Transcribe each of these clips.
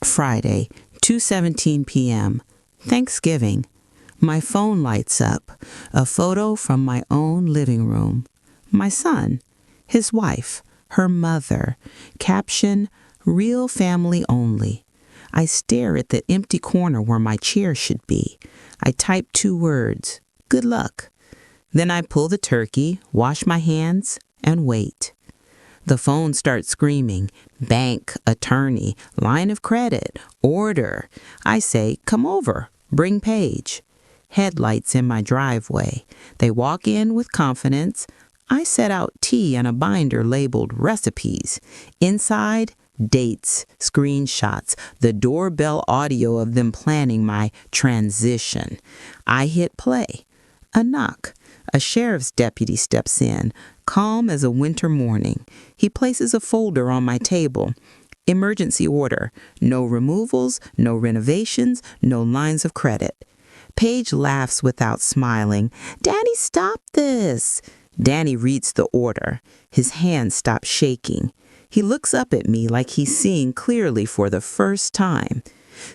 Friday, 2:17 p.m., Thanksgiving. My phone lights up. A photo from my own living room. My son, his wife, her mother. Caption, real family only. I stare at the empty corner where my chair should be. I type 2 words, good luck. Then I pull the turkey, wash my hands, and wait. The phone starts screaming, bank, attorney, line of credit, order. I say, come over, bring Paige. Headlights in my driveway. They walk in with confidence. I set out tea and a binder labeled recipes. Inside, dates, screenshots, the doorbell audio of them planning my transition. I hit play. A knock. A sheriff's deputy steps in, calm as a winter morning. He places a folder on my table. Emergency order. No removals, no renovations, no lines of credit. Paige laughs without smiling. Danny, stop this. Danny reads the order. His hand stops shaking. He looks up at me like he's seeing clearly for the first time.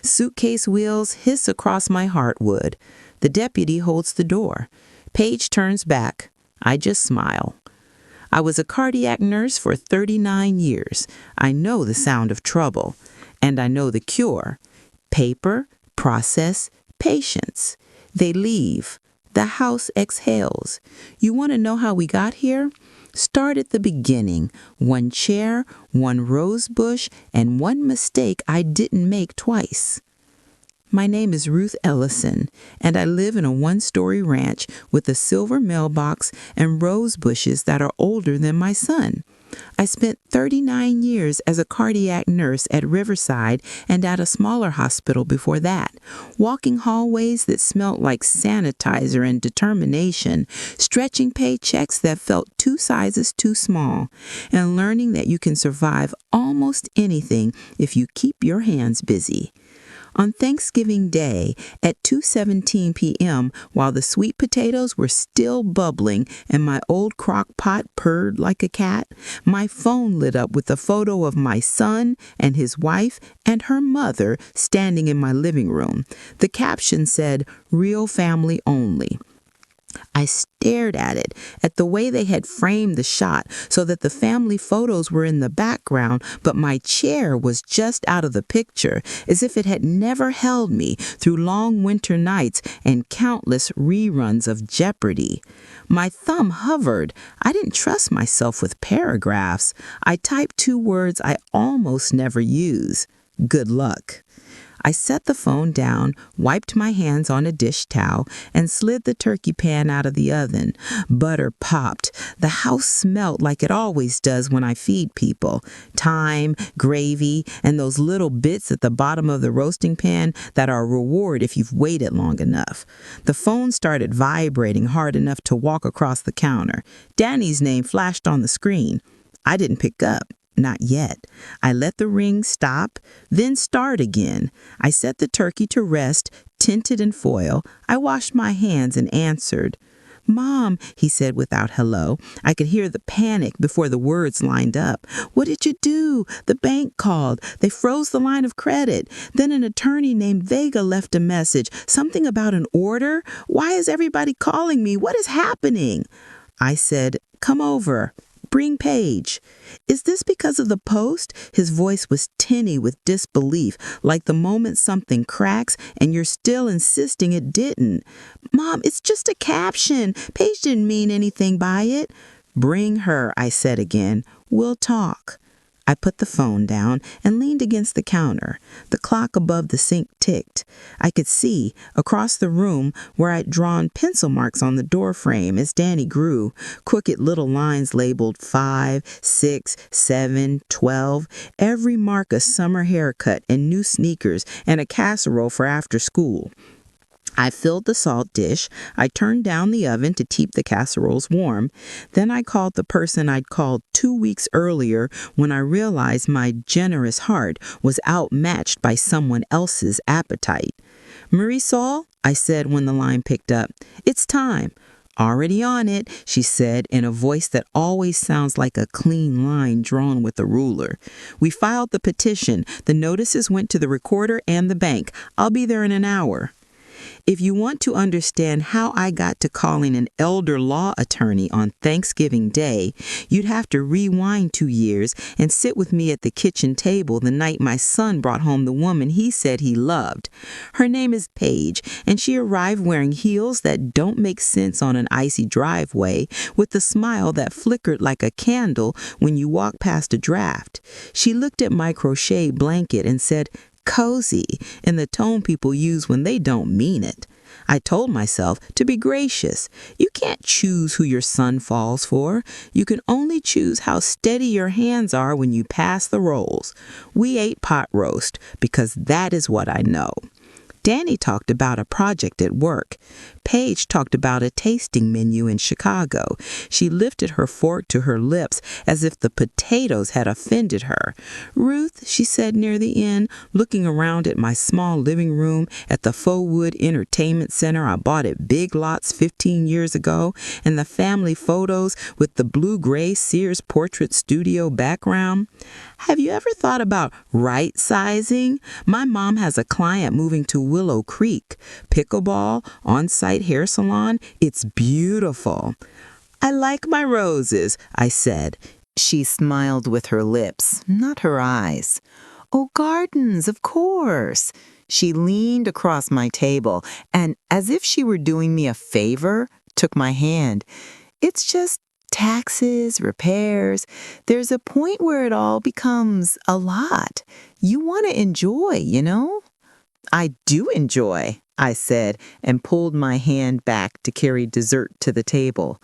Suitcase wheels hiss across my heartwood. The deputy holds the door. Paige turns back. I just smile. I was a cardiac nurse for 39 years. I know the sound of trouble. And I know the cure. Paper, process, patience. They leave. The house exhales. You want to know how we got here? Start at the beginning. 1 chair, 1 rose bush, and 1 mistake I didn't make twice. My name is Ruth Ellison, and I live in a 1-story ranch with a silver mailbox and rose bushes that are older than my son. I spent 39 years as a cardiac nurse at Riverside and at a smaller hospital before that, walking hallways that smelt like sanitizer and determination, stretching paychecks that felt 2 sizes too small, and learning that you can survive almost anything if you keep your hands busy. On Thanksgiving Day at 2:17 p.m., while the sweet potatoes were still bubbling and my old crock pot purred like a cat, my phone lit up with a photo of my son and his wife and her mother standing in my living room. The caption said, "Real family only." I stared at the way they had framed the shot so that the family photos were in the background, but my chair was just out of the picture, as if it had never held me through long winter nights and countless reruns of Jeopardy. My thumb hovered. I didn't trust myself with paragraphs. I typed 2 words I almost never use. Good luck. I set the phone down, wiped my hands on a dish towel, and slid the turkey pan out of the oven. Butter popped. The house smelled like it always does when I feed people. Thyme, gravy, and those little bits at the bottom of the roasting pan that are a reward if you've waited long enough. The phone started vibrating hard enough to walk across the counter. Danny's name flashed on the screen. I didn't pick up. Not yet. I let the ring stop, then start again. I set the turkey to rest, tinted in foil. I washed my hands and answered. Mom, he said without hello. I could hear the panic before the words lined up. What did you do? The bank called. They froze the line of credit. Then an attorney named Vega left a message. Something about an order? Why is everybody calling me? What is happening? I said, come over. Bring Paige. Is this because of the post? His voice was tinny with disbelief, like the moment something cracks and you're still insisting it didn't. Mom, it's just a caption. Paige didn't mean anything by it. Bring her, I said again. We'll talk. I put the phone down and leaned against the counter. The clock above the sink ticked. I could see, across the room where I'd drawn pencil marks on the door frame as Danny grew, crooked little lines labeled 5, 6, 7, 12, every mark a summer haircut and new sneakers and a casserole for after school. I filled the salt dish. I turned down the oven to keep the casseroles warm. Then I called the person I'd called 2 weeks earlier when I realized my generous heart was outmatched by someone else's appetite. Marisol, I said when the line picked up, it's time. "Already on it," she said in a voice that always sounds like a clean line drawn with a ruler. "We filed the petition. The notices went to the recorder and the bank. I'll be there in an hour." If you want to understand how I got to calling an elder law attorney on Thanksgiving Day, you'd have to rewind 2 years and sit with me at the kitchen table the night my son brought home the woman he said he loved. Her name is Paige, and she arrived wearing heels that don't make sense on an icy driveway, with a smile that flickered like a candle when you walk past a draft. She looked at my crochet blanket and said, "Cozy," in the tone people use when they don't mean it. I told myself to be gracious. You can't choose who your son falls for. You can only choose how steady your hands are when you pass the rolls. We ate pot roast because that is what I know. Danny talked about a project at work. Paige talked about a tasting menu in Chicago. She lifted her fork to her lips as if the potatoes had offended her. "Ruth," she said near the end, looking around at my small living room at the faux wood entertainment center I bought at Big Lots 15 years ago, and the family photos with the blue-gray Sears portrait studio background. "Have you ever thought about right-sizing? My mom has a client moving to Willow Creek. Pickleball, on-site hair salon. It's beautiful." "I like my roses," I said. She smiled with her lips, not her eyes. "Oh, gardens, of course." She leaned across my table and, as if she were doing me a favor, took my hand. "It's just taxes, repairs. There's a point where it all becomes a lot. You want to enjoy, you know?" "I do enjoy," I said, and pulled my hand back to carry dessert to the table.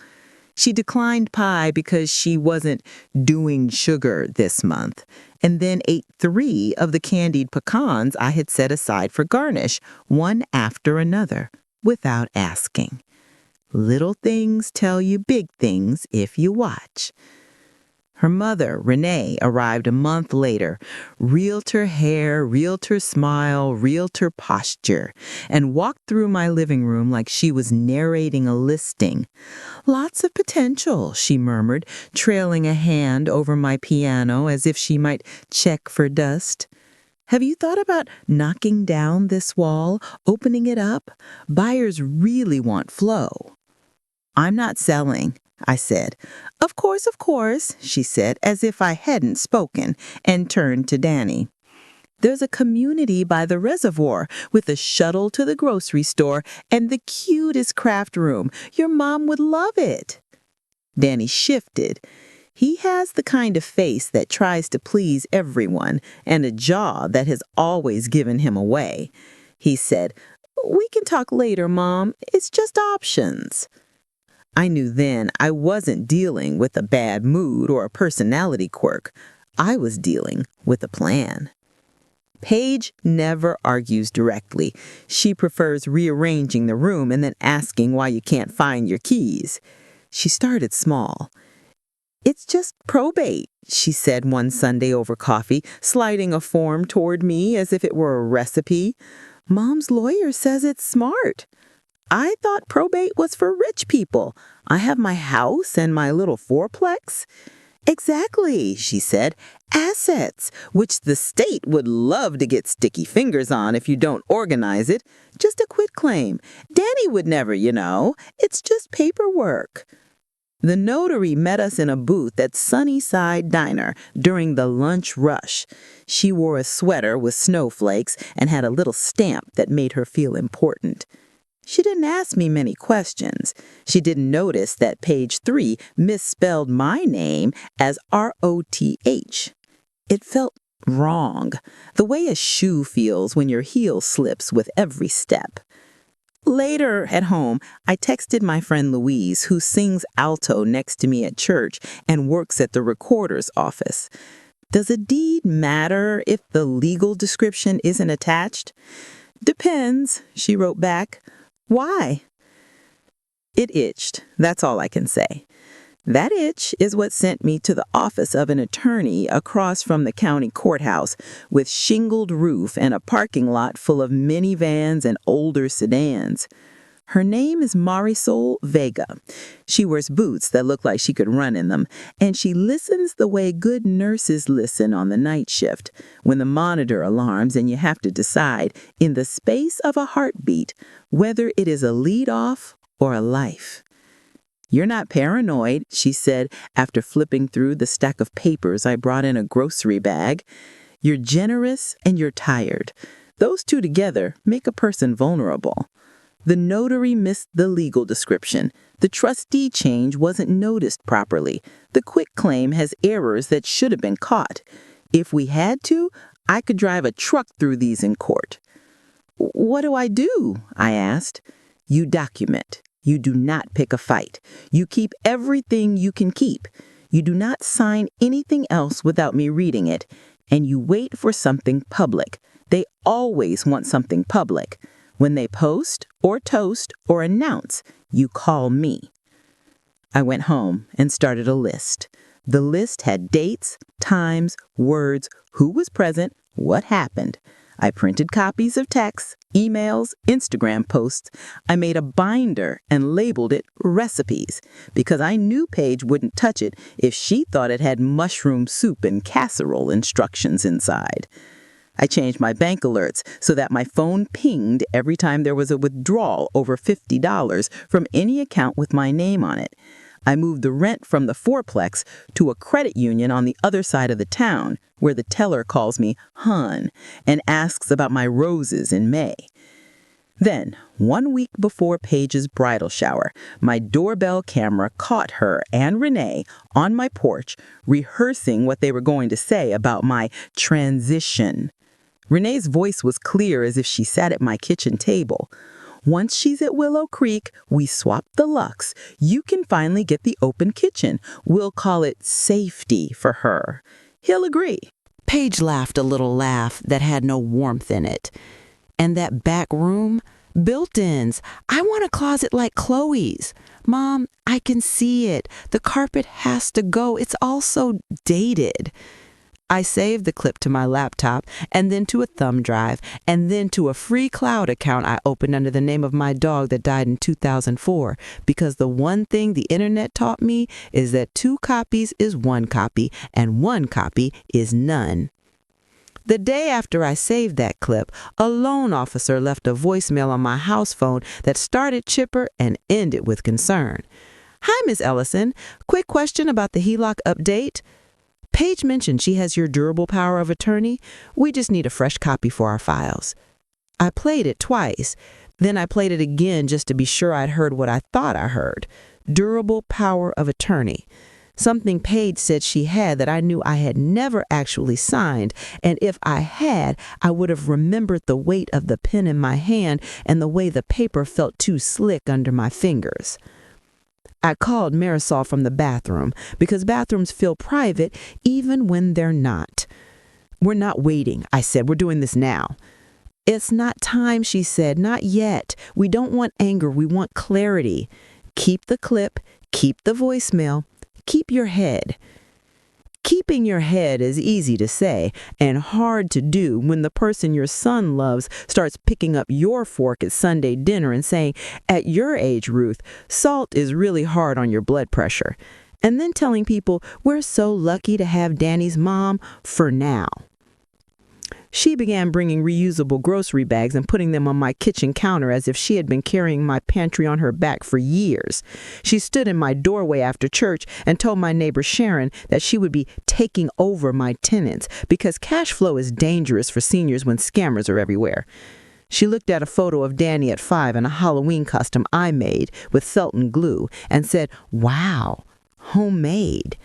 She declined pie because she wasn't doing sugar this month, and then ate 3 of the candied pecans I had set aside for garnish, one after another, without asking. Little things tell you big things if you watch. Her mother, Renee, arrived a month later. Realtor hair, realtor smile, realtor posture, and walked through my living room like she was narrating a listing. "Lots of potential," she murmured, trailing a hand over my piano as if she might check for dust. "Have you thought about knocking down this wall, opening it up? Buyers really want flow." "I'm not selling," I said. Of course," she said, as if I hadn't spoken, and turned to Danny. "There's a community by the reservoir with a shuttle to the grocery store and the cutest craft room. Your mom would love it." Danny shifted. He has the kind of face that tries to please everyone and a jaw that has always given him away. He said, "We can talk later, Mom. It's just options." I knew then I wasn't dealing with a bad mood or a personality quirk. I was dealing with a plan. Paige never argues directly. She prefers rearranging the room and then asking why you can't find your keys. She started small. "It's just probate," she said one Sunday over coffee, sliding a form toward me as if it were a recipe. "Mom's lawyer says it's smart." "I thought probate was for rich people. I have my house and my little fourplex." "Exactly," she said. "Assets, which the state would love to get sticky fingers on if you don't organize it. Just a quitclaim. Danny would never, you know. It's just paperwork." The notary met us in a booth at Sunnyside Diner during the lunch rush. She wore a sweater with snowflakes and had a little stamp that made her feel important. She didn't ask me many questions. She didn't notice that page 3 misspelled my name as ROTH. It felt wrong, the way a shoe feels when your heel slips with every step. Later at home, I texted my friend Louise, who sings alto next to me at church and works at the recorder's office. "Does a deed matter if the legal description isn't attached?" "Depends," she wrote back. "Why?" It itched, that's all I can say. That itch is what sent me to the office of an attorney across from the county courthouse with shingled roof and a parking lot full of minivans and older sedans. Her name is Marisol Vega. She wears boots that look like she could run in them, and she listens the way good nurses listen on the night shift, when the monitor alarms and you have to decide, in the space of a heartbeat, whether it is a lead-off or a life. "You're not paranoid," she said after flipping through the stack of papers I brought in a grocery bag. "You're generous and you're tired. Those two together make a person vulnerable." The notary missed the legal description. The trustee change wasn't noticed properly. The quitclaim has errors that should have been caught. If we had to, I could drive a truck through these in court. "What do I do?" I asked. "You document. You do not pick a fight. You keep everything you can keep. You do not sign anything else without me reading it. And you wait for something public. They always want something public. When they post or toast or announce, you call me." I went home and started a list. The list had dates, times, words, who was present, what happened. I printed copies of texts, emails, Instagram posts. I made a binder and labeled it recipes because I knew Paige wouldn't touch it if she thought it had mushroom soup and casserole instructions inside. I changed my bank alerts so that my phone pinged every time there was a withdrawal over $50 from any account with my name on it. I moved the rent from the fourplex to a credit union on the other side of the town, where the teller calls me Hun and asks about my roses in May. Then, 1 week before Paige's bridal shower, my doorbell camera caught her and Renee on my porch rehearsing what they were going to say about my transition. Renee's voice was clear as if she sat at my kitchen table. "Once she's at Willow Creek, we swap the Lux. You can finally get the open kitchen. We'll call it safety for her. He'll agree." Paige laughed a little laugh that had no warmth in it. "And that back room? Built-ins. I want a closet like Chloe's. Mom, I can see it. The carpet has to go. It's all so dated." I saved the clip to my laptop, and then to a thumb drive, and then to a free cloud account I opened under the name of my dog that died in 2004, because the one thing the internet taught me is that 2 copies is 1 copy, and 1 copy is none. The day after I saved that clip, a loan officer left a voicemail on my house phone that started chipper and ended with concern. "Hi, Miss Ellison. Quick question about the HELOC update. Paige mentioned she has your durable power of attorney. We just need a fresh copy for our files." I played it twice. Then I played it again just to be sure I'd heard what I thought I heard. Durable power of attorney. Something Paige said she had that I knew I had never actually signed, and if I had, I would have remembered the weight of the pen in my hand and the way the paper felt too slick under my fingers. I called Marisol from the bathroom because bathrooms feel private even when they're not. "We're not waiting," I said. "We're doing this now." "It's not time," she said. "Not yet. We don't want anger. We want clarity. Keep the clip. Keep the voicemail. Keep your head." Keeping your head is easy to say and hard to do when the person your son loves starts picking up your fork at Sunday dinner and saying, "At your age, Ruth, salt is really hard on your blood pressure." And then telling people, "We're so lucky to have Danny's mom for now." She began bringing reusable grocery bags and putting them on my kitchen counter as if she had been carrying my pantry on her back for years. She stood in my doorway after church and told my neighbor Sharon that she would be taking over my tenants because cash flow is dangerous for seniors when scammers are everywhere. She looked at a photo of Danny at 5 in a Halloween costume I made with felt and glue and said, "Wow, homemade."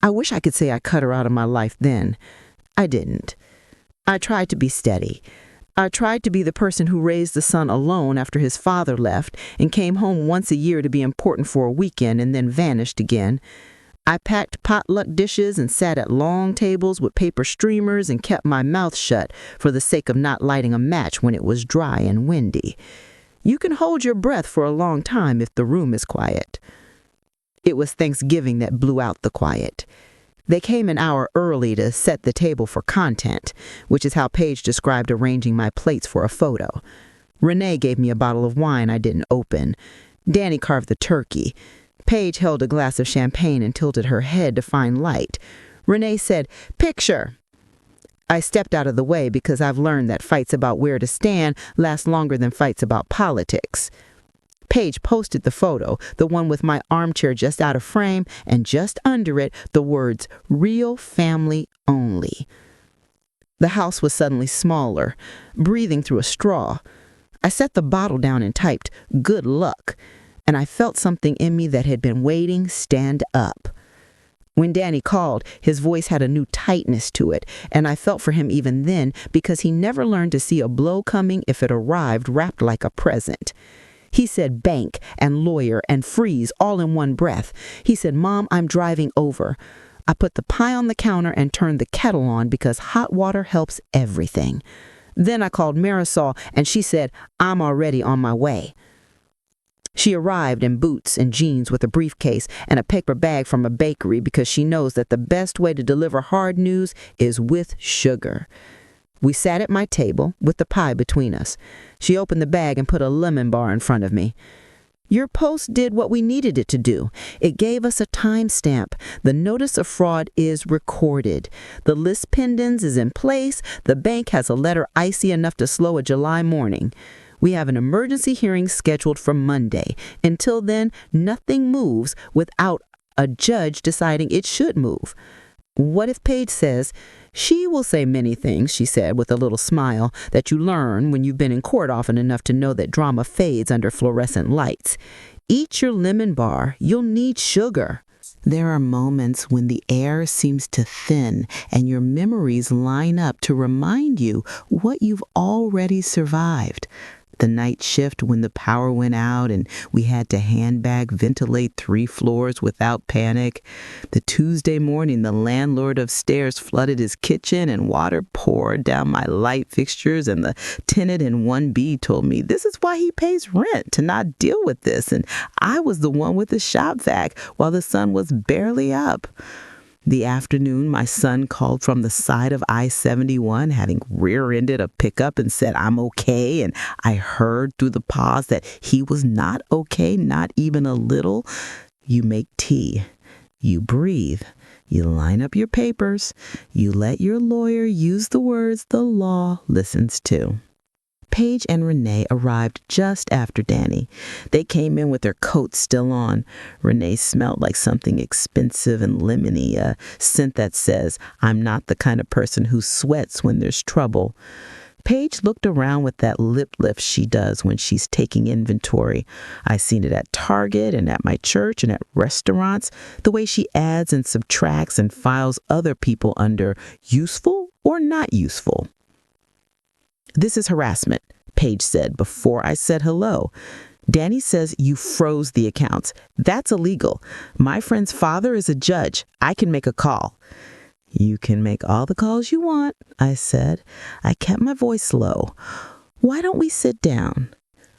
I wish I could say I cut her out of my life then. I didn't. I tried to be steady. I tried to be the person who raised the son alone after his father left and came home once a year to be important for a weekend and then vanished again. I packed potluck dishes and sat at long tables with paper streamers and kept my mouth shut for the sake of not lighting a match when it was dry and windy. You can hold your breath for a long time if the room is quiet. It was Thanksgiving that blew out the quiet. They came an hour early to set the table for content, which is how Paige described arranging my plates for a photo. Renee gave me a bottle of wine I didn't open. Danny carved the turkey. Paige held a glass of champagne and tilted her head to find light. Renee said, "Picture." I stepped out of the way because I've learned that fights about where to stand last longer than fights about politics. Paige posted the photo, the one with my armchair just out of frame, and just under it, the words, "Real family only." The house was suddenly smaller, breathing through a straw. I set the bottle down and typed, "Good luck," and I felt something in me that had been waiting stand up. When Danny called, his voice had a new tightness to it, and I felt for him even then because he never learned to see a blow coming if it arrived wrapped like a present. He said bank and lawyer and freeze all in one breath. He said, "Mom, I'm driving over." I put the pie on the counter and turned the kettle on because hot water helps everything. Then I called Marisol and she said, "I'm already on my way." She arrived in boots and jeans with a briefcase and a paper bag from a bakery because she knows that the best way to deliver hard news is with sugar. We sat at my table with the pie between us. She opened the bag and put a lemon bar in front of me. "Your post did what we needed it to do. It gave us a timestamp. The notice of fraud is recorded. The list pendants is in place. The bank has a letter icy enough to slow a July morning. We have an emergency hearing scheduled for Monday. Until then, nothing moves without a judge deciding it should move." What if Paige says, "She will say many things," she said with a little smile, "that you learn when you've been in court often enough to know that drama fades under fluorescent lights. Eat your lemon bar. You'll need sugar." There are moments when the air seems to thin and your memories line up to remind you what you've already survived. The night shift when the power went out and we had to handbag ventilate 3 floors without panic. The Tuesday morning the landlord upstairs flooded his kitchen and water poured down my light fixtures, and the tenant in 1B told me this is why he pays rent, to not deal with this, and I was the one with the shop vac while the sun was barely up. The afternoon, my son called from the side of I-71, having rear-ended a pickup, and said, "I'm okay." And I heard through the pause that he was not okay, not even a little. You make tea. You breathe. You line up your papers. You let your lawyer use the words the law listens to. Paige and Renee arrived just after Danny. They came in with their coats still on. Renee smelled like something expensive and lemony, a scent that says, "I'm not the kind of person who sweats when there's trouble." Paige looked around with that lip lift she does when she's taking inventory. I've seen it at Target and at my church and at restaurants, the way she adds and subtracts and files other people under useful or not useful. "This is harassment," Paige said before I said hello. "Danny says you froze the accounts. That's illegal. My friend's father is a judge. I can make a call." "You can make all the calls you want," I said. I kept my voice low. "Why don't we sit down?"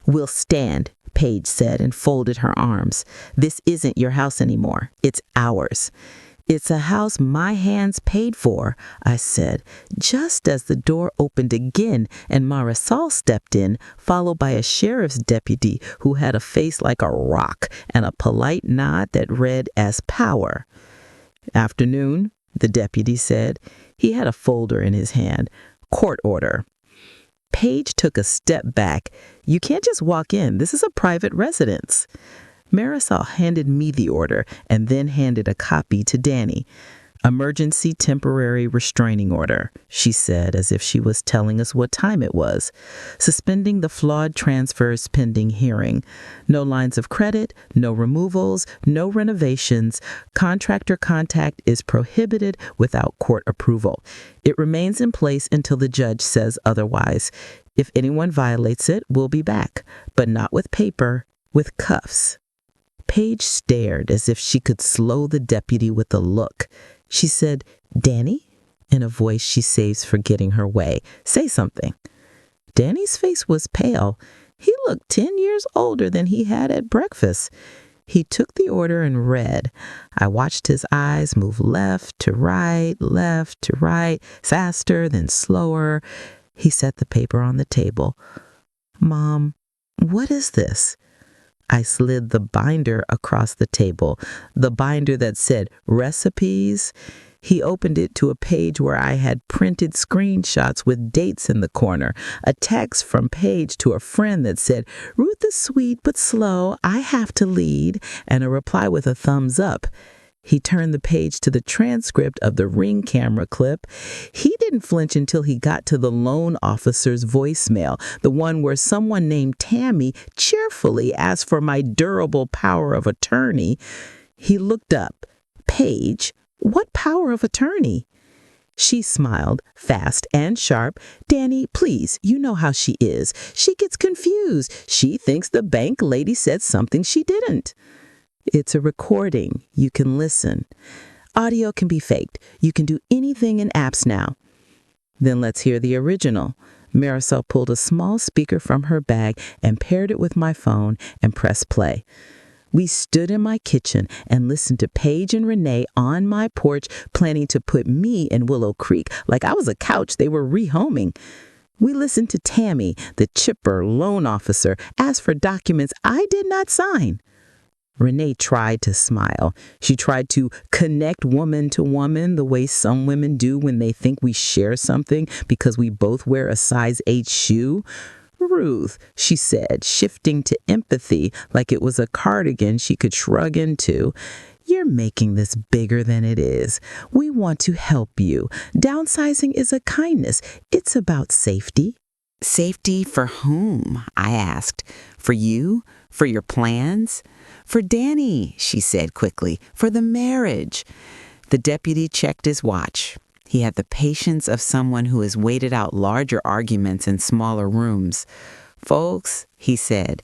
"We'll stand," Paige said and folded her arms. "This isn't your house anymore. It's ours." "It's a house my hands paid for," I said, just as the door opened again and Marisol stepped in, followed by a sheriff's deputy who had a face like a rock and a polite nod that read as power. "Afternoon," the deputy said. He had a folder in his hand. "Court order." Paige took a step back. "You can't just walk in. This is a private residence." Marisol handed me the order and then handed a copy to Danny. "Emergency temporary restraining order," she said as if she was telling us what time it was. "Suspending the flawed transfers pending hearing. No lines of credit, no removals, no renovations. Contractor contact is prohibited without court approval. It remains in place until the judge says otherwise. If anyone violates it, we'll be back, but not with paper, with cuffs." Paige stared as if she could slow the deputy with a look. She said, "Danny?" in a voice she saves for getting her way. "Say something." Danny's face was pale. He looked 10 years older than he had at breakfast. He took the order and read. I watched his eyes move left to right, faster, then slower. He set the paper on the table. Mom, what is this? I slid the binder across the table, the binder that said recipes. He opened it to a page where I had printed screenshots with dates in the corner, a text from Paige to a friend that said, Ruth is sweet but slow, I have to lead, and a reply with a thumbs up. He turned the page to the transcript of the Ring camera clip. He didn't flinch until he got to the loan officer's voicemail, the one where someone named Tammy cheerfully asked for my durable power of attorney. He looked up. Paige, what power of attorney? She smiled, fast and sharp. Danny, please, you know how she is. She gets confused. She thinks the bank lady said something she didn't. It's a recording. You can listen. Audio can be faked. You can do anything in apps now. Then let's hear the original. Marisol pulled a small speaker from her bag and paired it with my phone and pressed play. We stood in my kitchen and listened to Paige and Renee on my porch, planning to put me in Willow Creek like I was a couch they were rehoming. We listened to Tammy, the chipper loan officer, ask for documents I did not sign. Renee tried to smile. She tried to connect woman to woman the way some women do when they think we share something because we both wear a size 8 shoe. Ruth, she said, shifting to empathy like it was a cardigan she could shrug into. You're making this bigger than it is. We want to help you. Downsizing is a kindness. It's about safety. Safety for whom? I asked. For you? For your plans? For Danny, she said quickly. For the marriage. The deputy checked his watch. He had the patience of someone who has waited out larger arguments in smaller rooms. Folks, he said,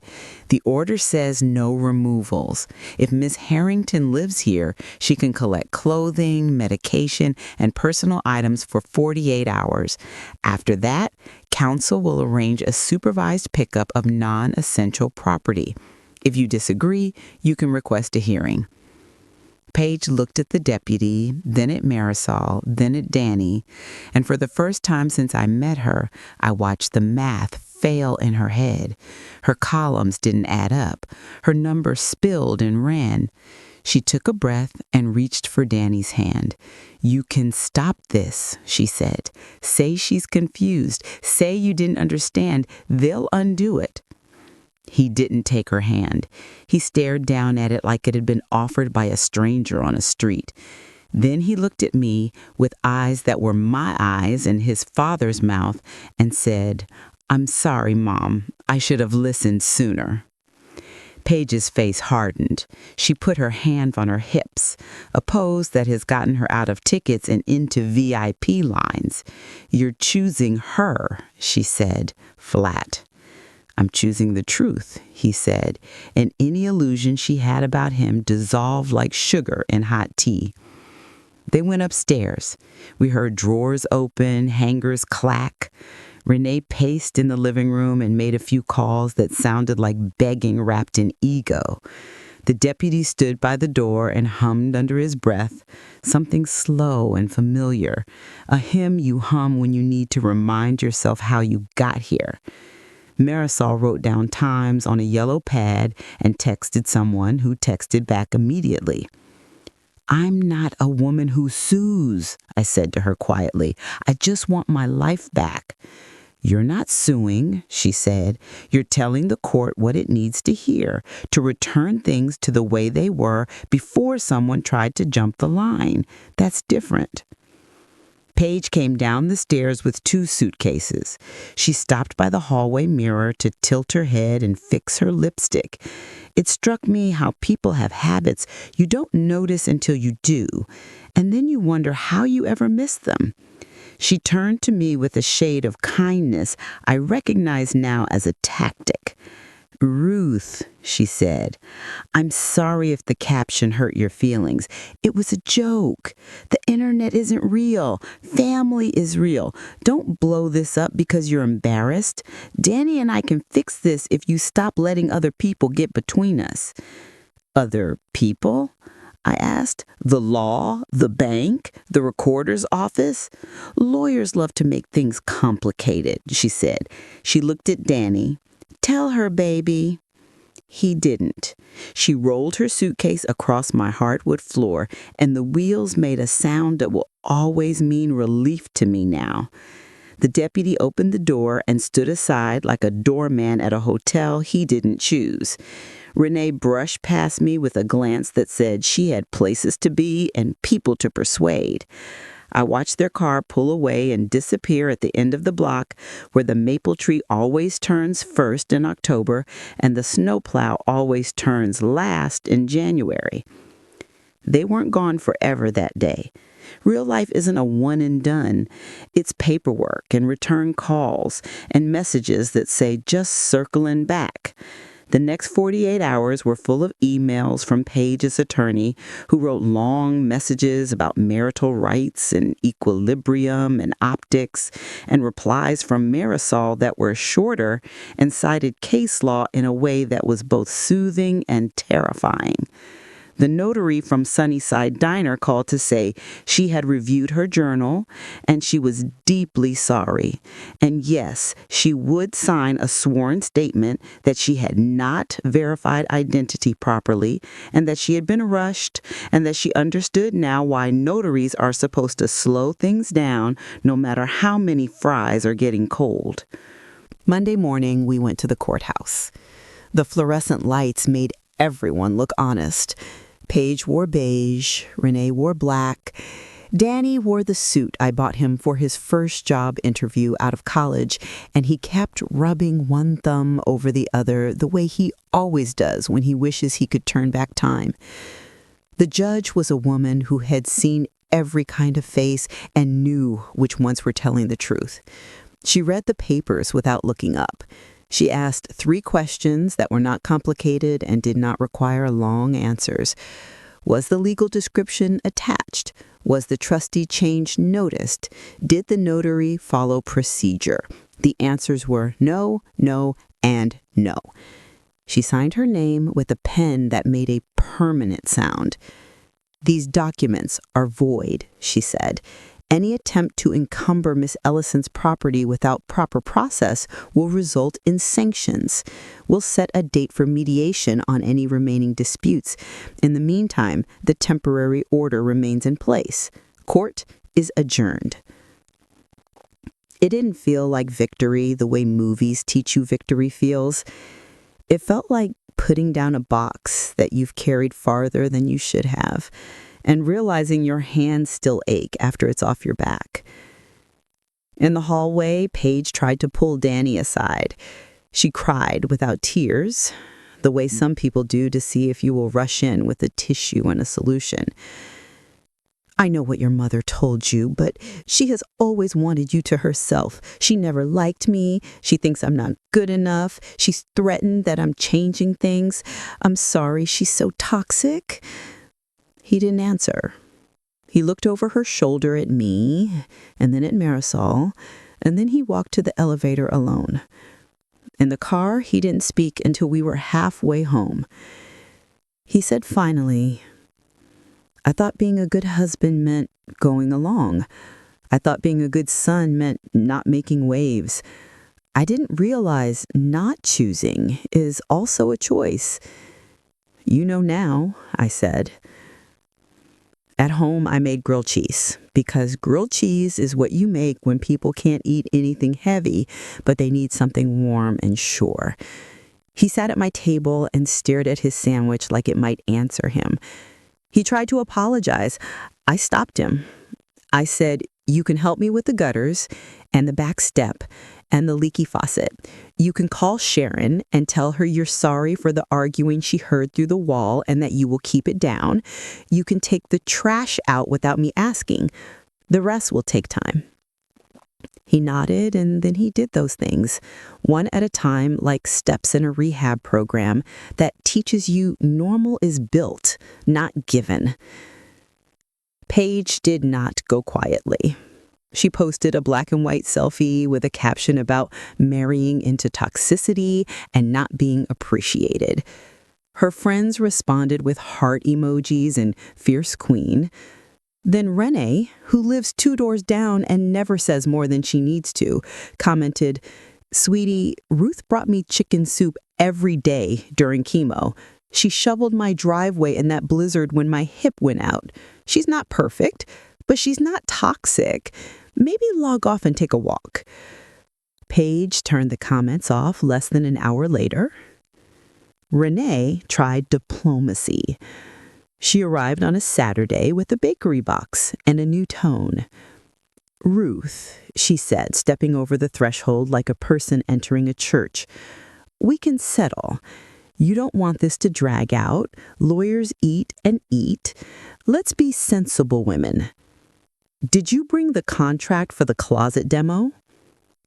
the order says no removals. If Miss Harrington lives here, she can collect clothing, medication, and personal items for 48 hours. After that, council will arrange a supervised pickup of non-essential property. If you disagree, you can request a hearing. Paige looked at the deputy, then at Marisol, then at Danny, and for the first time since I met her, I watched the math fail in her head. Her columns didn't add up. Her numbers spilled and ran. She took a breath and reached for Danny's hand. You can stop this, she said. Say she's confused. Say you didn't understand. They'll undo it. He didn't take her hand. He stared down at it like it had been offered by a stranger on a street. Then he looked at me with eyes that were my eyes in his father's mouth and said, I'm sorry, Mom. I should have listened sooner. Paige's face hardened. She put her hand on her hips, a pose that has gotten her out of tickets and into VIP lines. You're choosing her, she said, flat. I'm choosing the truth, he said, and any illusion she had about him dissolved like sugar in hot tea. They went upstairs. We heard drawers open, hangers clack. Renee paced in the living room and made a few calls that sounded like begging wrapped in ego. The deputy stood by the door and hummed under his breath, something slow and familiar, a hymn you hum when you need to remind yourself how you got here. Marisol wrote down times on a yellow pad and texted someone who texted back immediately. I'm not a woman who sues, I said to her quietly. I just want my life back. You're not suing, she said. You're telling the court what it needs to hear, to return things to the way they were before someone tried to jump the line. That's different. Paige came down the stairs with 2 suitcases. She stopped by the hallway mirror to tilt her head and fix her lipstick. It struck me how people have habits you don't notice until you do, and then you wonder how you ever miss them. She turned to me with a shade of kindness I recognize now as a tactic. Ruth, she said, I'm sorry if the caption hurt your feelings. It was a joke. The internet isn't real. Family is real. Don't blow this up because you're embarrassed. Danny and I can fix this if you stop letting other people get between us. Other people? I asked. The law, the bank, the recorder's office? Lawyers love to make things complicated, she said. She looked at Danny. Tell her, baby. He didn't. She rolled her suitcase across my hardwood floor, and the wheels made a sound that will always mean relief to me now. The deputy opened the door and stood aside like a doorman at a hotel he didn't choose. Renee brushed past me with a glance that said she had places to be and people to persuade. I watched their car pull away and disappear at the end of the block where the maple tree always turns first in October and the snowplow always turns last in January. They weren't gone forever that day. Real life isn't a one and done. It's paperwork and return calls and messages that say just circling back. The next 48 hours were full of emails from Paige's attorney, who wrote long messages about marital rights and equilibrium and optics, and replies from Marisol that were shorter and cited case law in a way that was both soothing and terrifying. The notary from Sunnyside Diner called to say she had reviewed her journal and she was deeply sorry. And yes, she would sign a sworn statement that she had not verified identity properly and that she had been rushed and that she understood now why notaries are supposed to slow things down no matter how many fries are getting cold. Monday morning, we went to the courthouse. The fluorescent lights made everyone look honest. Paige wore beige, Renee wore black. Danny wore the suit I bought him for his first job interview out of college, and he kept rubbing one thumb over the other the way he always does when he wishes he could turn back time. The judge was a woman who had seen every kind of face and knew which ones were telling the truth. She read the papers without looking up. She asked 3 questions that were not complicated and did not require long answers. Was the legal description attached? Was the trustee change noticed? Did the notary follow procedure? The answers were no, no, and no. She signed her name with a pen that made a permanent sound. "These documents are void," she said. "Any attempt to encumber Miss Ellison's property without proper process will result in sanctions. We'll set a date for mediation on any remaining disputes. In the meantime, the temporary order remains in place. Court is adjourned." It didn't feel like victory the way movies teach you victory feels. It felt like putting down a box that you've carried farther than you should have, and realizing your hands still ache after it's off your back. In the hallway, Paige tried to pull Danny aside. She cried without tears, the way some people do to see if you will rush in with a tissue and a solution. "I know what your mother told you, but she has always wanted you to herself. She never liked me. She thinks I'm not good enough. She's threatened that I'm changing things. I'm sorry she's so toxic." He didn't answer. He looked over her shoulder at me, and then at Marisol, and then he walked to the elevator alone. In the car, he didn't speak until we were halfway home. He said finally, "I thought being a good husband meant going along. I thought being a good son meant not making waves. I didn't realize not choosing is also a choice." "You know now," I said. At home, I made grilled cheese because grilled cheese is what you make when people can't eat anything heavy, but they need something warm and sure. He sat at my table and stared at his sandwich like it might answer him. He tried to apologize. I stopped him. I said, "You can help me with the gutters and the back step and the leaky faucet. You can call Sharon and tell her you're sorry for the arguing she heard through the wall and that you will keep it down. You can take the trash out without me asking. The rest will take time." He nodded, and then he did those things, one at a time, like steps in a rehab program that teaches you normal is built, not given. Paige did not go quietly. She posted a black and white selfie with a caption about marrying into toxicity and not being appreciated. Her friends responded with heart emojis and fierce queen. Then Renee, who lives 2 doors down and never says more than she needs to, commented, Sweetie, Ruth brought me chicken soup every day during chemo. She shoveled my driveway in that blizzard when my hip went out. She's not perfect, but she's not toxic. Maybe log off and take a walk. Paige turned the comments off less than an hour later. Renee tried diplomacy. She arrived on a Saturday with a bakery box and a new tone. Ruth, she said, stepping over the threshold like a person entering a church, we can settle. You don't want this to drag out. Lawyers eat and eat. Let's be sensible women. Did you bring the contract for the closet demo?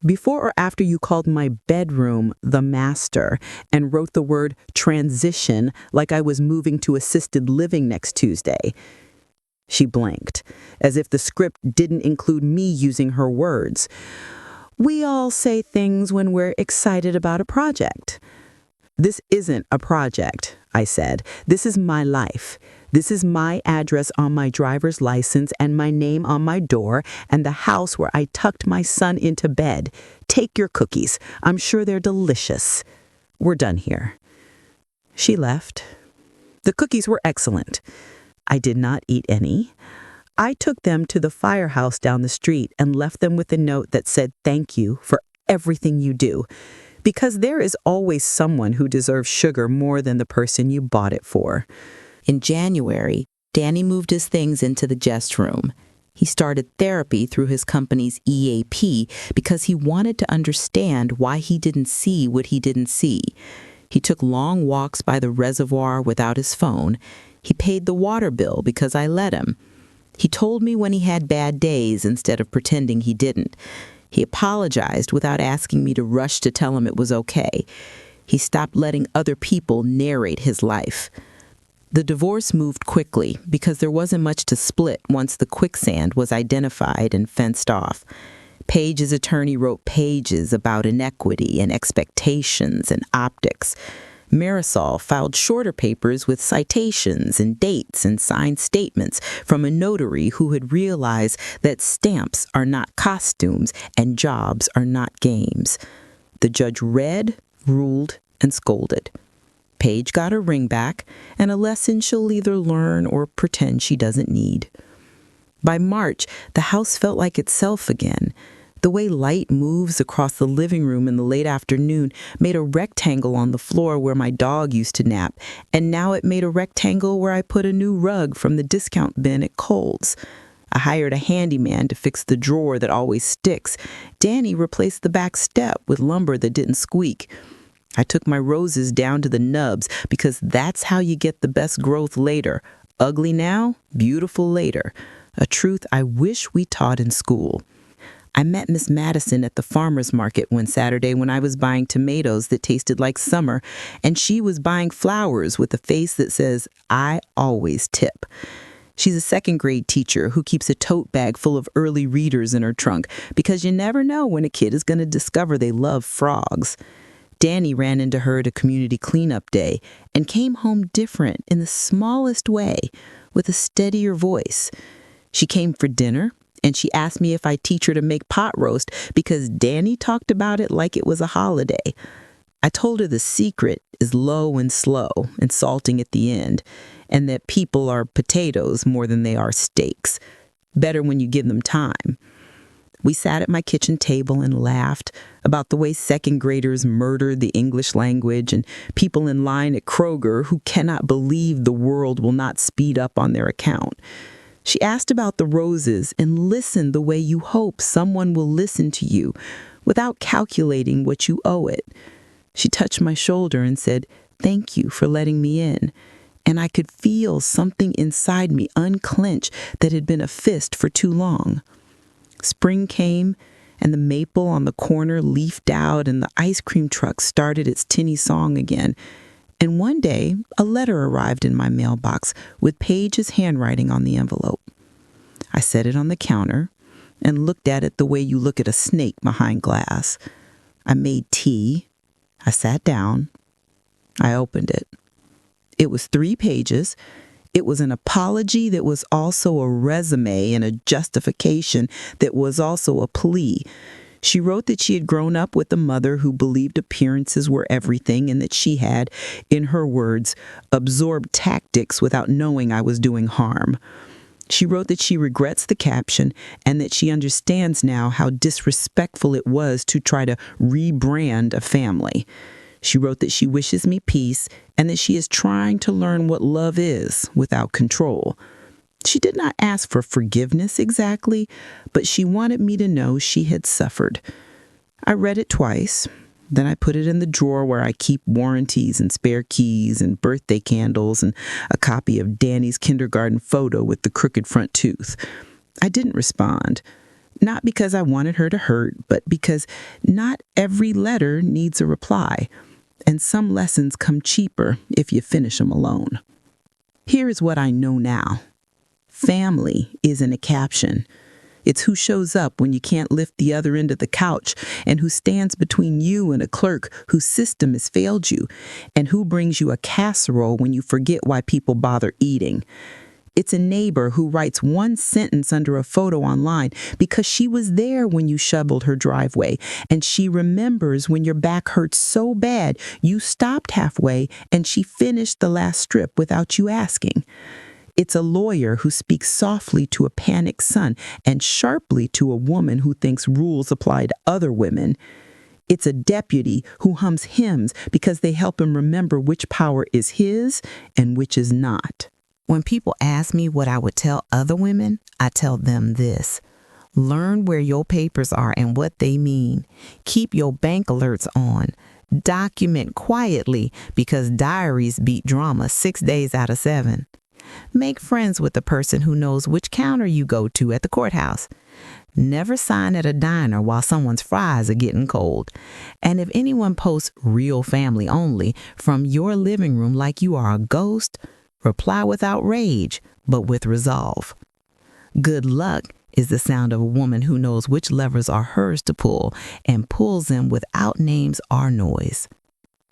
Before or after you called my bedroom the master and wrote the word transition like I was moving to assisted living next Tuesday? She blinked, as if the script didn't include me using her words. We all say things when we're excited about a project. This isn't a project, I said. This is my life. This is my address on my driver's license and my name on my door and the house where I tucked my son into bed. Take your cookies. I'm sure they're delicious. We're done here. She left. The cookies were excellent. I did not eat any. I took them to the firehouse down the street and left them with a note that said thank you for everything you do. Because there is always someone who deserves sugar more than the person you bought it for. In January, Danny moved his things into the guest room. He started therapy through his company's EAP because he wanted to understand why he didn't see what he didn't see. He took long walks by the reservoir without his phone. He paid the water bill because I let him. He told me when he had bad days instead of pretending he didn't. He apologized without asking me to rush to tell him it was okay. He stopped letting other people narrate his life. The divorce moved quickly because there wasn't much to split once the quicksand was identified and fenced off. Paige's attorney wrote pages about inequity and expectations and optics. Marisol filed shorter papers with citations and dates and signed statements from a notary who had realized that stamps are not costumes and jobs are not games. The judge read, ruled, and scolded. Paige got her ring back and a lesson she'll either learn or pretend she doesn't need. By March, the house felt like itself again. The way light moves across the living room in the late afternoon made a rectangle on the floor where my dog used to nap, and now it made a rectangle where I put a new rug from the discount bin at Kohl's. I hired a handyman to fix the drawer that always sticks. Danny replaced the back step with lumber that didn't squeak. I took my roses down to the nubs because that's how you get the best growth later. Ugly now, beautiful later. A truth I wish we taught in school. I met Miss Madison at the farmer's market one Saturday when I was buying tomatoes that tasted like summer, and she was buying flowers with a face that says, I always tip. She's a second-grade teacher who keeps a tote bag full of early readers in her trunk because you never know when a kid is going to discover they love frogs. Danny ran into her at a community cleanup day and came home different in the smallest way, with a steadier voice. She came for dinner, and she asked me if I'd teach her to make pot roast because Danny talked about it like it was a holiday. I told her the secret is low and slow and salting at the end, and that people are potatoes more than they are steaks. Better when you give them time. We sat at my kitchen table and laughed about the way second graders murdered the English language and people in line at Kroger who cannot believe the world will not speed up on their account. She asked about the roses and listened the way you hope someone will listen to you without calculating what you owe it. She touched my shoulder and said, "Thank you for letting me in." And I could feel something inside me unclench that had been a fist for too long. Spring came, and the maple on the corner leafed out, and the ice cream truck started its tinny song again. And one day, a letter arrived in my mailbox with Paige's handwriting on the envelope. I set it on the counter and looked at it the way you look at a snake behind glass. I made tea. I sat down. I opened it. It was 3 pages. It was an apology that was also a resume and a justification that was also a plea. She wrote that she had grown up with a mother who believed appearances were everything and that she had, in her words, absorbed tactics without knowing I was doing harm. She wrote that she regrets the caption and that she understands now how disrespectful it was to try to rebrand a family. She wrote that she wishes me peace and that she is trying to learn what love is without control. She did not ask for forgiveness exactly, but she wanted me to know she had suffered. I read it twice. Then I put it in the drawer where I keep warranties and spare keys and birthday candles and a copy of Danny's kindergarten photo with the crooked front tooth. I didn't respond, not because I wanted her to hurt, but because not every letter needs a reply, and some lessons come cheaper if you finish them alone. Here is what I know now. Family isn't a caption. It's who shows up when you can't lift the other end of the couch, and who stands between you and a clerk whose system has failed you, and who brings you a casserole when you forget why people bother eating. It's a neighbor who writes one sentence under a photo online because she was there when you shoveled her driveway, and she remembers when your back hurt so bad you stopped halfway and she finished the last strip without you asking. It's a lawyer who speaks softly to a panicked son and sharply to a woman who thinks rules apply to other women. It's a deputy who hums hymns because they help him remember which power is his and which is not. When people ask me what I would tell other women, I tell them this. Learn where your papers are and what they mean. Keep your bank alerts on. Document quietly because diaries beat drama 6 days out of 7. Make friends with the person who knows which counter you go to at the courthouse. Never sign at a diner while someone's fries are getting cold. And if anyone posts real family only from your living room like you are a ghost, reply without rage, but with resolve. Good luck is the sound of a woman who knows which levers are hers to pull and pulls them without names or noise.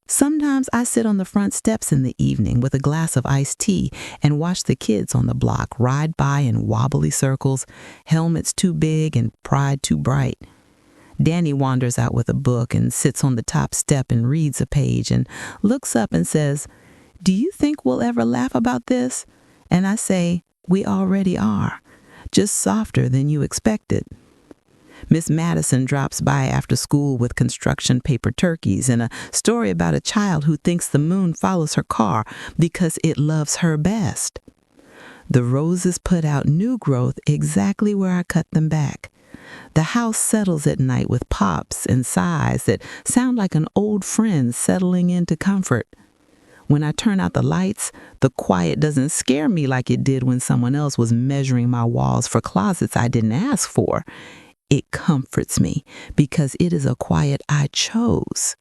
Sometimes I sit on the front steps in the evening with a glass of iced tea and watch the kids on the block ride by in wobbly circles, helmets too big and pride too bright. Danny wanders out with a book and sits on the top step and reads a page and looks up and says, "Do you think we'll ever laugh about this?" And I say, "We already are, just softer than you expected." Miss Madison drops by after school with construction paper turkeys and a story about a child who thinks the moon follows her car because it loves her best. The roses put out new growth exactly where I cut them back. The house settles at night with pops and sighs that sound like an old friend settling into comfort. When I turn out the lights, the quiet doesn't scare me like it did when someone else was measuring my walls for closets I didn't ask for. It comforts me because it is a quiet I chose.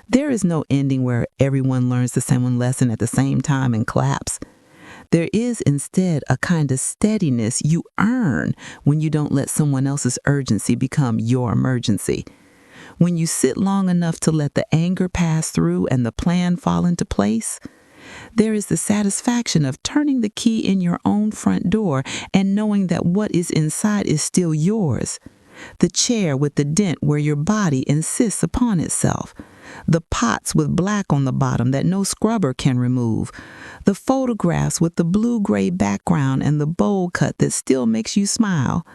There is no ending where everyone learns the same lesson at the same time and claps. There is instead a kind of steadiness you earn when you don't let someone else's urgency become your emergency. When you sit long enough to let the anger pass through and the plan fall into place, there is the satisfaction of turning the key in your own front door and knowing that what is inside is still yours. The chair with the dent where your body insists upon itself. The pots with black on the bottom that no scrubber can remove. The photographs with the blue-gray background and the bowl cut that still makes you smile.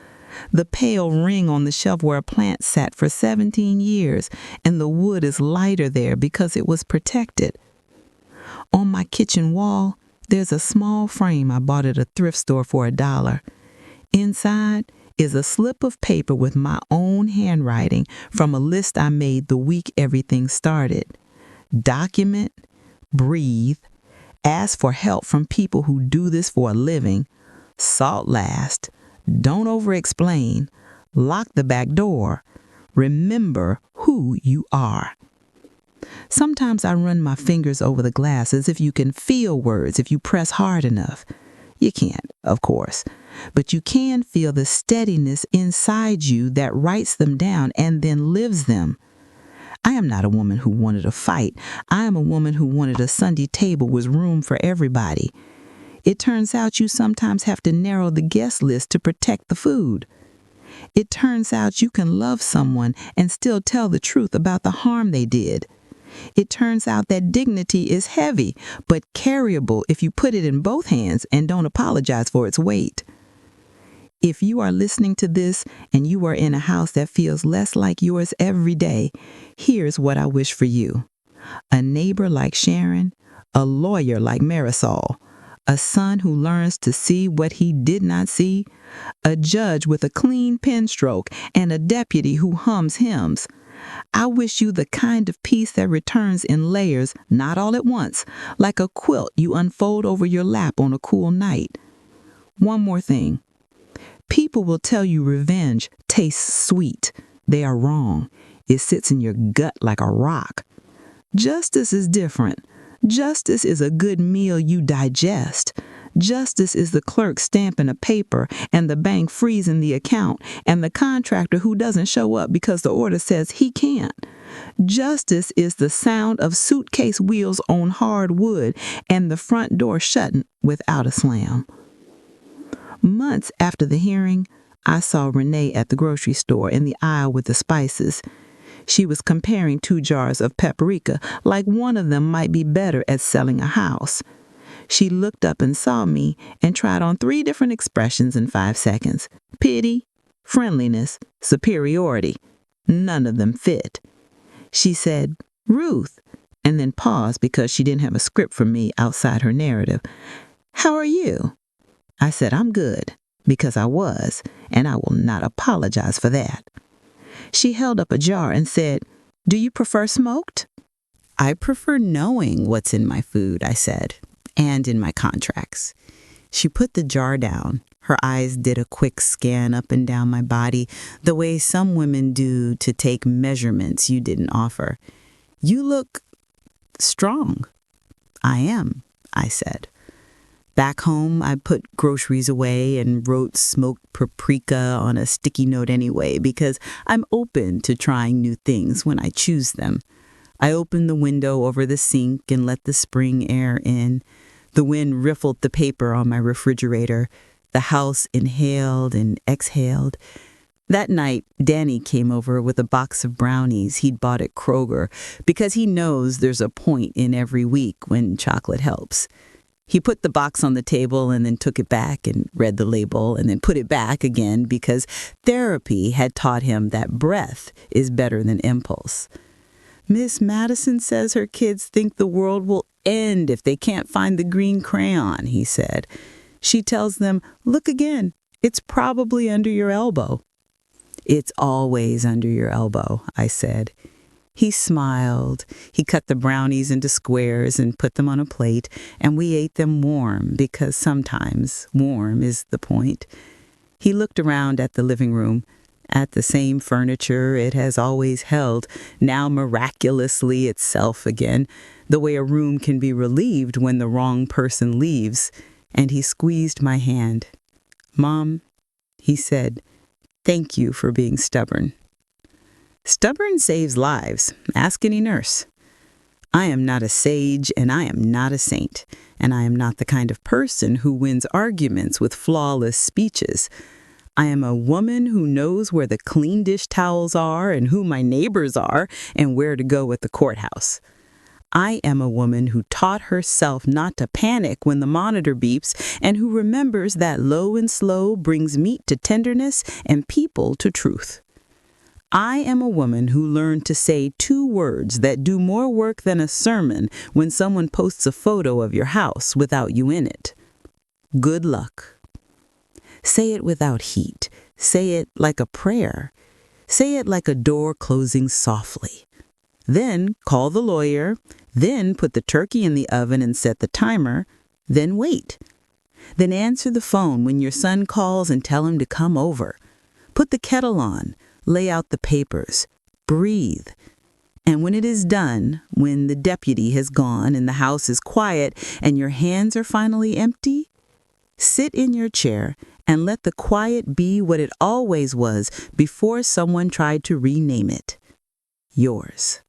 The pale ring on the shelf where a plant sat for 17 years and the wood is lighter there because it was protected. On my kitchen wall, there's a small frame I bought at a thrift store for $1. Inside is a slip of paper with my own handwriting from a list I made the week everything started. Document, breathe, ask for help from people who do this for a living, salt last, don't over-explain, lock the back door, remember who you are. Sometimes I run my fingers over the glass as if you can feel words if you press hard enough. You can't, of course, but you can feel the steadiness inside you that writes them down and then lives them. I am not a woman who wanted a fight. I am a woman who wanted a Sunday table with room for everybody. It turns out you sometimes have to narrow the guest list to protect the food. It turns out you can love someone and still tell the truth about the harm they did. It turns out that dignity is heavy, but carryable if you put it in both hands and don't apologize for its weight. If you are listening to this and you are in a house that feels less like yours every day, here's what I wish for you. A neighbor like Sharon, a lawyer like Marisol, a son who learns to see what he did not see, a judge with a clean pen stroke, and a deputy who hums hymns. I wish you the kind of peace that returns in layers, not all at once, like a quilt you unfold over your lap on a cool night. One more thing. People will tell you revenge tastes sweet. They are wrong. It sits in your gut like a rock. Justice is different. Justice is a good meal you digest. Justice is the clerk stamping a paper and the bank freezing the account and the contractor who doesn't show up because the order says he can't. Justice is the sound of suitcase wheels on hard wood and the front door shutting without a slam. Months after the hearing, I saw Renee at the grocery store in the aisle with the spices. She was comparing 2 jars of paprika, like one of them might be better at selling a house. She looked up and saw me and tried on 3 different expressions in 5 seconds. Pity, friendliness, superiority. None of them fit. She said, "Ruth," and then paused because she didn't have a script for me outside her narrative. "How are you?" I said, "I'm good," because I was, and I will not apologize for that. She held up a jar and said, "Do you prefer smoked?" "I prefer knowing what's in my food," I said, "and in my contracts." She put the jar down. Her eyes did a quick scan up and down my body, the way some women do to take measurements you didn't offer. "You look strong." "I am," I said. Back home, I put groceries away and wrote smoked paprika on a sticky note anyway because I'm open to trying new things when I choose them. I opened the window over the sink and let the spring air in. The wind riffled the paper on my refrigerator. The house inhaled and exhaled. That night, Danny came over with a box of brownies he'd bought at Kroger because he knows there's a point in every week when chocolate helps. He put the box on the table and then took it back and read the label and then put it back again because therapy had taught him that breath is better than impulse. "Miss Madison says her kids think the world will end if they can't find the green crayon," he said. "She tells them, 'Look again, it's probably under your elbow.'" "It's always under your elbow," I said. He smiled. He cut the brownies into squares and put them on a plate, and we ate them warm because sometimes warm is the point. He looked around at the living room, at the same furniture it has always held, now miraculously itself again, the way a room can be relieved when the wrong person leaves, and he squeezed my hand. "Mom," he said, "thank you for being stubborn." Stubborn saves lives. Ask any nurse. I am not a sage and I am not a saint, and I am not the kind of person who wins arguments with flawless speeches. I am a woman who knows where the clean dish towels are and who my neighbors are and where to go at the courthouse. I am a woman who taught herself not to panic when the monitor beeps and who remembers that low and slow brings meat to tenderness and people to truth. I am a woman who learned to say 2 words that do more work than a sermon when someone posts a photo of your house without you in it. Good luck. Say it without heat. Say it like a prayer. Say it like a door closing softly. Then call the lawyer. Then put the turkey in the oven and set the timer. Then wait. Then answer the phone when your son calls and tell him to come over. Put the kettle on. Lay out the papers. Breathe. And when it is done, when the deputy has gone and the house is quiet and your hands are finally empty, sit in your chair and let the quiet be what it always was before someone tried to rename it. Yours.